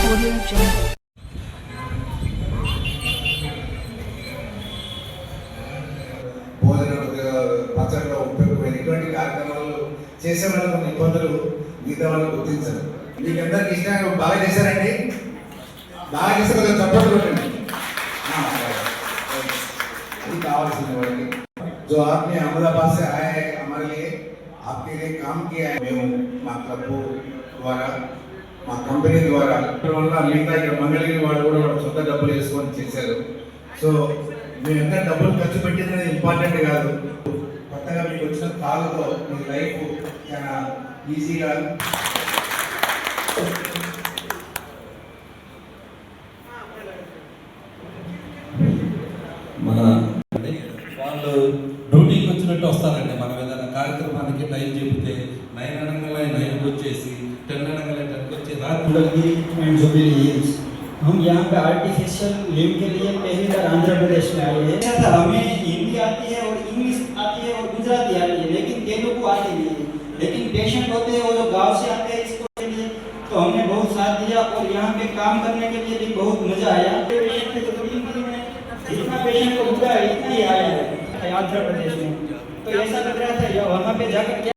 భోజనం పచ్చడిలో ఉపయోగపడిన ఇటువంటి కార్యక్రమాలు చేసే వాళ్ళకు కొన్ని ఇబ్బందులు మిగతా వాళ్ళు గుర్తించరు. మీకు అందరికి ఇష్టంగా బాగా చేశారండి, బాగా చేస్తే కొంచెం చప్పట్లు కొట్టండి. అది కావాల్సిన వాళ్ళకి जो आपने अहमदाबाद से आया है हमारे लिए आपके लिए काम किया है మేము మా క్లబ్ ద్వారా మా కంపెనీ ద్వారా వల్ల మిగతా ఇక్కడ మంగళగిరి వాళ్ళు కూడా వాళ్ళ సొంత డబ్బులు వేసుకొని చేశారు. సో మేము ఎంత డబ్బులు ఖర్చు పెట్టింది ఇంపార్టెంట్ కాదు, కొత్తగా మీకు వచ్చిన కాలుతో మీ లైఫ్ చాలా ఈజీగా మన వాళ్ళు డ్యూటీకి వచ్చినట్టు వస్తారండి. మనం ఏదైనా కార్యక్రమానికి టైం చెబితే 9 అనగానే 9కి వచ్చేసి 10 అనగానే 10కి వచ్చి रात हम यहाँ पे आर्टिफिशियल लिव के लिए पहली बार आंध्र प्रदेश में आए हैं। अच्छा, हमें हिंदी आती है और इंग्लिश आती है और गुजराती आती है, लेकिन तेलुगु आती नहीं है। लेकिन पेशेंट होते हैं वो जो गांव से आते हैं इसको के लिए, तो हमने बहुत साथ दिया और यहाँ पे काम करने के लिए भी बहुत मजा आया। जितना पेशेंट को हुआ है इतना ही आया है आंध्र प्रदेश में, तो ऐसा लग रहा था वहाँ पे जाकर क्या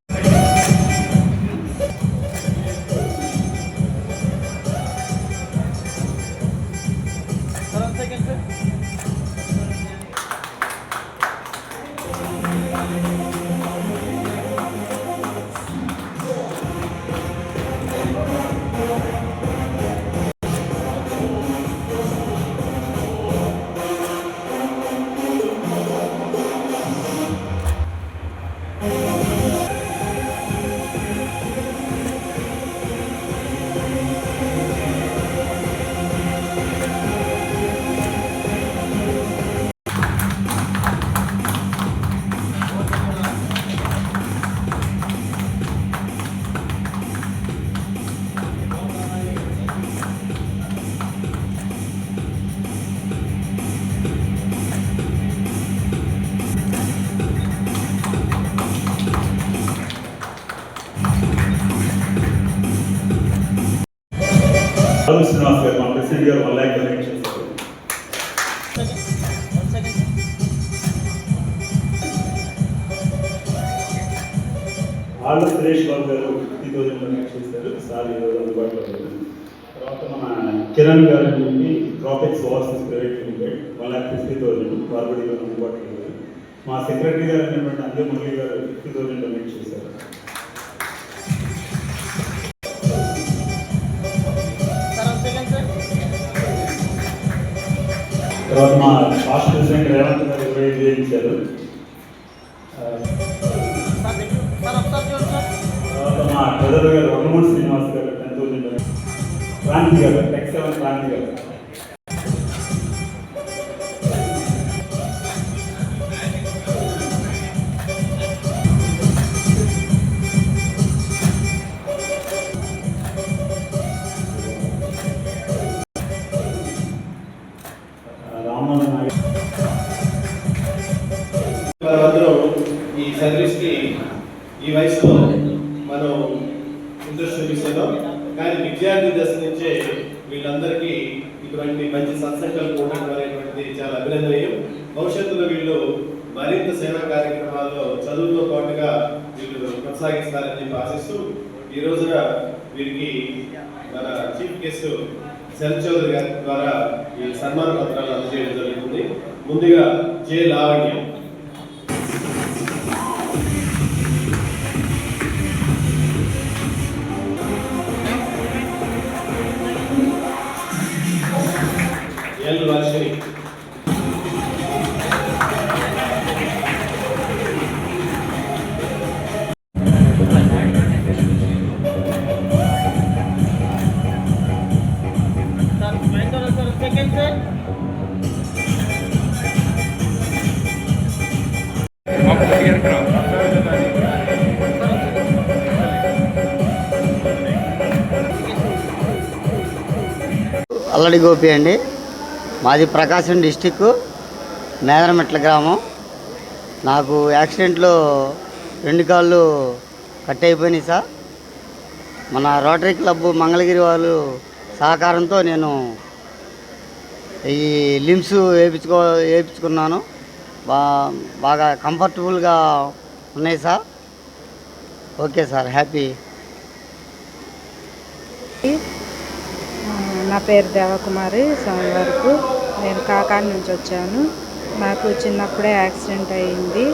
శ్రీనివాస్ గారు మా ప్రెసిడెంట్ గారు 1 lakh డొనేట్ చేశారు. ఆళ్ళ సురేష్ బాబు గారు 50,000 డొనేట్ చేశారు. సార్ ఈరోజు అందుబాటులో లేదు. తర్వాత మన కిరణ్ గారు నుండి ట్రాపిక్స్ ఓవర్సీస్ ప్రైవేట్ లిమిటెడ్ 1,50,000 వార్బడిలో అందుబాటులో లేదు. మా సెక్రటరీ గారు అయినటువంటి అందే మురళి గారు 50,000 డొనేట్ చేశారు. తర్వాత మా పాస్ట్ ప్రెసిడెంట్ రేవంత్ గారు 25,000 ఇచ్చారు. తర్వాత మా బ్రదర్ గారు వనమూడి శ్రీనివాస్ గారు 10,000. క్రాంతి గారు X7 క్రాంతి గారు. మనమందరం ఈ సర్వీస్కి ఈ వయసులో మనం ఇంట్రెస్ట్ చూపిస్తున్నాం, కానీ విద్యార్థి దశ నుంచే వీళ్ళందరికీ ఇటువంటి మంచి సత్సంకల్పం ఉండడం అనేటువంటిది చాలా అభినందనీయం. భవిష్యత్తులో వీళ్ళు మరింత సేవా కార్యక్రమాల్లో చదువుతో పాటుగా వీళ్ళు కొనసాగిస్తారని చెప్పి ఆశిస్తూ ఈ రోజున వీరికి మన చీఫ్ గెస్ట్ శరత్ చౌదరి గారి ద్వారా ఈ సన్మాన పత్రాలు అందజేయడం జరుగుతుంది. ముందుగా జే లావణ్య. ఎల్ వర్షిని. అల్లడి గోపి అండి, మాది ప్రకాశం డిస్టిక్ నేదరమెట్ల గ్రామం. నాకు యాక్సిడెంట్లో 2 కాళ్ళు కట్ అయిపోయినాయి సార్. మన రోటరీ క్లబ్ మంగళగిరి వాళ్ళు సహకారంతో నేను ఈ లిమ్స్ వేయించుకున్నాను. బాగా కంఫర్టబుల్గా ఉన్నాయి సార్. Okay sir, happy. నా పేరు దేవకుమారి సోమవారపు. నేను కాకాని నుంచి వచ్చాను. నాకు చిన్నప్పుడే యాక్సిడెంట్ అయ్యింది.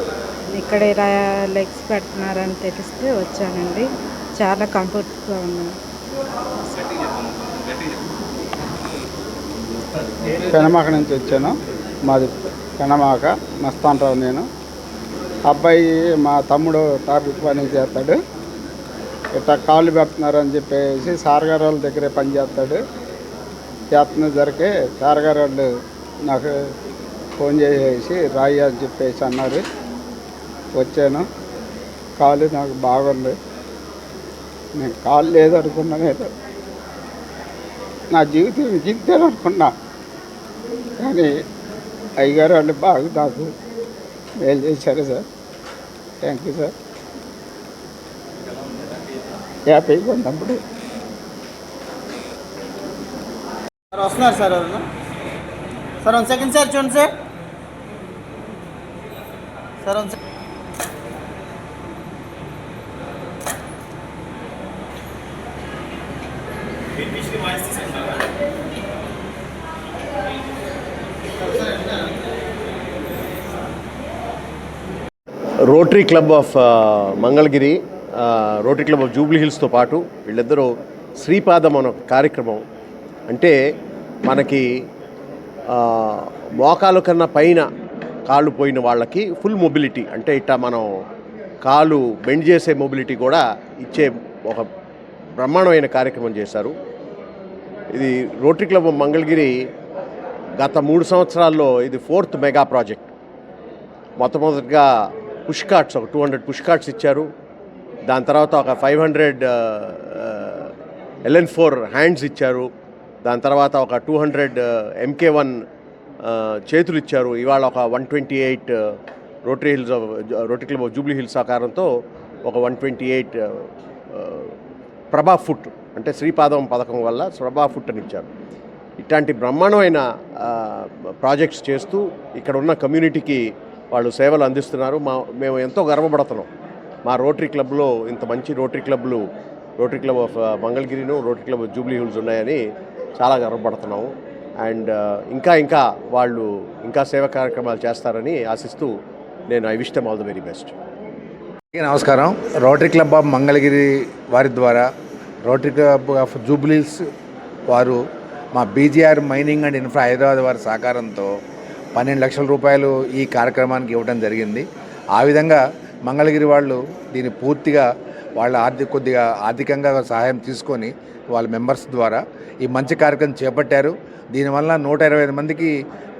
ఇక్కడ ఇలా లెగ్స్ పెడుతున్నారని తెలిస్తే వచ్చానండి. చాలా కంఫర్ట్గా ఉన్నాను. పెనమాక నుంచి వచ్చాను. మాది పెనమాక, మస్తానరావు నేను. అబ్బాయి మా తమ్ముడు ట్రాఫిక్ పని చేస్తాడు. ఇట్లా కాళ్ళు పెడుతున్నారని చెప్పేసి సార్ గారు వాళ్ళ దగ్గరే పని చేస్తాడు. చేస్తున్న జరిగే సార్ గారు వాళ్ళు నాకు ఫోన్ చేసేసి రాయి అని చెప్పేసి అన్నారు. వచ్చాను. కాళ్ళు నాకు బాగుంది. నేను కాళ్ళు లేదనుకున్నా, లేదు నా జీవితం జిద్దేననుకున్నా. కానీ అయ్యగారు వాళ్ళు బాగా నాకు మేలు చేశారు సార్. Thank you sir. హ్యాపీగా ఉన్నప్పుడు సార్ వస్తున్నారు సార్ ఎవరన్నా? సార్ 1 సెకండ్ సార్, చూడండి sir. Sir 1 second. Rotary club of Mangalagiri, Rotary club of Jubilee హిల్స్తో పాటు వీళ్ళిద్దరూ శ్రీపాదం అనే కార్యక్రమం. అంటే మనకి మోకాలు కన్నా పైన కాళ్ళు పోయిన వాళ్ళకి ఫుల్ మొబిలిటీ, అంటే ఇట్లా మనం కాలు బెండ్ చేసే మొబిలిటీ కూడా ఇచ్చే ఒక బ్రహ్మాండమైన కార్యక్రమం చేశారు. ఇది రోటరీ క్లబ్ ఆఫ్ మంగళగిరి గత 3 సంవత్సరాల్లో ఇది 4th మెగా ప్రాజెక్ట్. మొట్టమొదటిగా పుష్ కార్ట్స్, ఒక 200 పుష్ కార్ట్స్ ఇచ్చారు. దాని తర్వాత ఒక 500 LN4 హ్యాండ్స్ ఇచ్చారు. దాని తర్వాత ఒక 200 MK1 చేతులు ఇచ్చారు. ఇవాళ ఒక 128 rotary club of Jubilee hills సహకారంతో ఒక 128 ప్రభా ఫుట్, అంటే శ్రీపాదం పథకం వల్ల ప్రభా ఫుట్ అని ఇచ్చారు. ఇట్లాంటి బ్రహ్మాండమైన ప్రాజెక్ట్స్ చేస్తూ ఇక్కడ ఉన్న కమ్యూనిటీకి వాళ్ళు సేవలు అందిస్తున్నారు. మేము ఎంతో గర్వపడుతున్నాం. మా రోటరీ క్లబ్లో ఇంత మంచి రోటరీ క్లబ్ ఆఫ్ మంగళగిరిను, Rotary club of Jubilee hills ఉన్నాయని చాలా గర్వపడుతున్నాము. అండ్ ఇంకా వాళ్ళు ఇంకా సేవా కార్యక్రమాలు చేస్తారని ఆశిస్తూ నేను I wish them all the very best. నమస్కారం. రోటరీ క్లబ్ ఆఫ్ మంగళగిరి వారి ద్వారా rotary club of Jubilee hills వారు మా BGR mining and infra Hyderabad వారి సహకారంతో 12 లక్షల రూపాయలు ఈ కార్యక్రమానికి ఇవ్వడం జరిగింది. ఆ విధంగా మంగళగిరి వాళ్ళు దీన్ని పూర్తిగా వాళ్ళ కొద్దిగా ఆర్థికంగా సహాయం తీసుకొని వాళ్ళ మెంబర్స్ ద్వారా ఈ మంచి కార్యక్రమం చేపట్టారు. దీనివల్ల 125 మందికి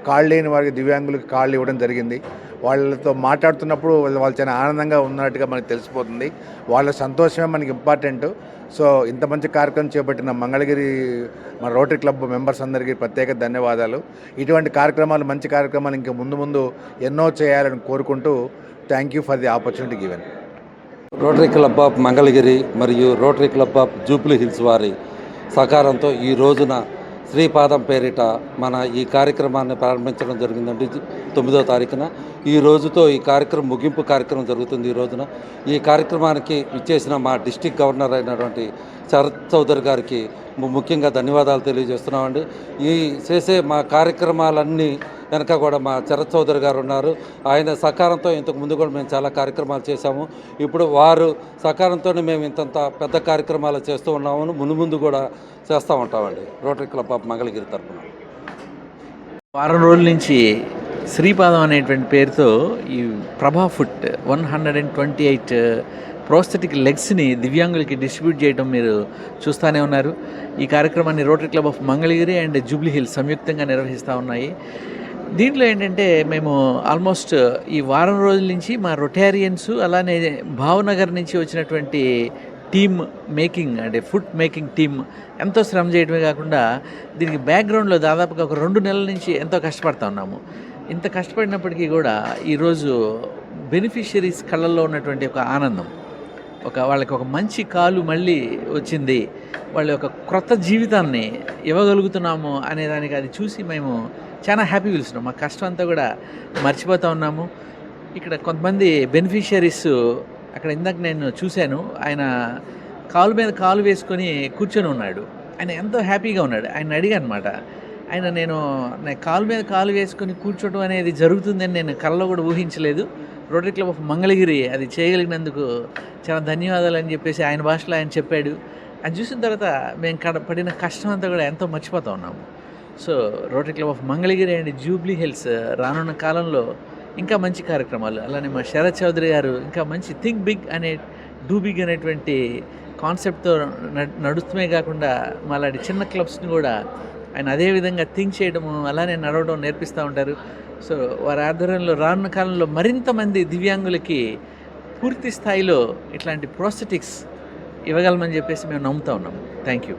కాళ్ళు లేని వారికి, దివ్యాంగులకి కాళ్ళు ఇవ్వడం జరిగింది. వాళ్ళతో మాట్లాడుతున్నప్పుడు వాళ్ళు చాలా ఆనందంగా ఉన్నట్టుగా మనకు తెలిసిపోతుంది. వాళ్ళ సంతోషమే మనకి ఇంపార్టెంట్. సో ఇంత మంచి కార్యక్రమం చేపట్టిన మంగళగిరి మన రోటరీ క్లబ్ మెంబర్స్ అందరికీ ప్రత్యేక ధన్యవాదాలు. ఇటువంటి కార్యక్రమాలు, మంచి కార్యక్రమాలు ఇంకా ముందు ఎన్నో చేయాలని కోరుకుంటూ thank you for the opportunity given. Rotary club of Mangalagiri మరియు Rotary club of Jubilee hills వారి సహకారంతో ఈ రోజున శ్రీపాదం పేరిట మన ఈ కార్యక్రమాన్ని ప్రారంభించడం జరిగిందండి. 9వ తారీఖున ఈ రోజుతో ఈ కార్యక్రమం ముగింపు కార్యక్రమం జరుగుతుంది. ఈ రోజున ఈ కార్యక్రమానికి ఇచ్చేసిన మా డిస్ట్రిక్ట్ గవర్నర్ అయినటువంటి శరత్ చౌదరి గారికి ముఖ్యంగా ధన్యవాదాలు తెలియజేస్తున్నామండి. ఈ చేసే మా కార్యక్రమాలన్నీ వెనక కూడా మా శరత్ చౌదరి గారు ఉన్నారు. ఆయన సహకారంతో ఇంతకు ముందు కూడా మేము చాలా కార్యక్రమాలు చేశాము. ఇప్పుడు వారు సహకారంతోనే మేము ఇంతంత పెద్ద కార్యక్రమాలు చేస్తూ ఉన్నాము. ముందు కూడా చేస్తూ ఉంటామండి రోటరీ క్లబ్ ఆఫ్ మంగళగిరి తరఫున. వారం రోజుల నుంచి శ్రీపాదం అనేటువంటి పేరుతో ఈ ప్రభా ఫుట్ 128 ప్రోస్థెటిక్ లెగ్స్ని దివ్యాంగులకి డిస్ట్రిబ్యూట్ చేయడం మీరు చూస్తూనే ఉన్నారు. ఈ కార్యక్రమాన్ని rotary club of Mangalagiri and Jubilee hills సంయుక్తంగా నిర్వహిస్తూ ఉన్నాయి. దీంట్లో ఏంటంటే మేము ఆల్మోస్ట్ ఈ వారం రోజుల నుంచి మా రొటారియన్స్, అలానే భావనగర్ నుంచి వచ్చినటువంటి టీమ్ మేకింగ్, అంటే ఫుడ్ మేకింగ్ టీమ్ ఎంతో శ్రమ చేయడమే కాకుండా దీనికి బ్యాక్గ్రౌండ్లో దాదాపుగా ఒక 2 నెలల నుంచి ఎంతో కష్టపడుతూ ఉన్నాము. ఇంత కష్టపడినప్పటికీ కూడా ఈరోజు బెనిఫిషరీస్ కళ్ళల్లో ఉన్నటువంటి ఒక ఆనందం, వాళ్ళకి ఒక మంచి కాలు మళ్ళీ వచ్చింది, వాళ్ళ యొక్క క్రొత్త జీవితాన్ని ఇవ్వగలుగుతున్నాము అనే దానికి అది చూసి మేము చాలా హ్యాపీ పిలుస్తున్నాం. మా కష్టం అంతా కూడా మర్చిపోతూ ఉన్నాము. ఇక్కడ కొంతమంది బెనిఫిషియరీస్ అక్కడ ఇందాక నేను చూశాను, ఆయన కాలు మీద కాలు వేసుకొని కూర్చొని ఉన్నాడు. ఆయన ఎంతో హ్యాపీగా ఉన్నాడు. ఆయన అడిగాను అనమాట, నేను కాలు మీద కాలు వేసుకొని కూర్చోవడం అనేది జరుగుతుందని నేను కలలో కూడా ఊహించలేదు. రోటరీ క్లబ్ ఆఫ్ మంగళగిరి అది చేయగలిగినందుకు చాలా ధన్యవాదాలు అని చెప్పేసి ఆయన భాషలో ఆయన చెప్పాడు. అది చూసిన తర్వాత మేము పడిన కష్టం అంతా కూడా ఎంతో మర్చిపోతూ ఉన్నాము. So rotary club of Mangalagiri and Jubilee hills రానున్న కాలంలో ఇంకా మంచి కార్యక్రమాలు, అలానే మా శరత్ చౌదరి గారు ఇంకా మంచి థింక్ బిగ్ అనే డూ బిగ్ అనేటువంటి కాన్సెప్ట్తో నడుస్తూనే కాకుండా మాలాంటి చిన్న క్లబ్స్ని కూడా ఆయన అదే విధంగా థింక్ చేయడము అలానే నడవడం నేర్పిస్తూ ఉంటారు. సో వారి ఆధ్వర్యంలో రానున్న కాలంలో మరింత మంది దివ్యాంగులకి పూర్తి స్థాయిలో ఇట్లాంటి ప్రోస్థెటిక్స్ ఇవ్వగలమని చెప్పేసి మేము నమ్ముతా ఉన్నాము. Thank you.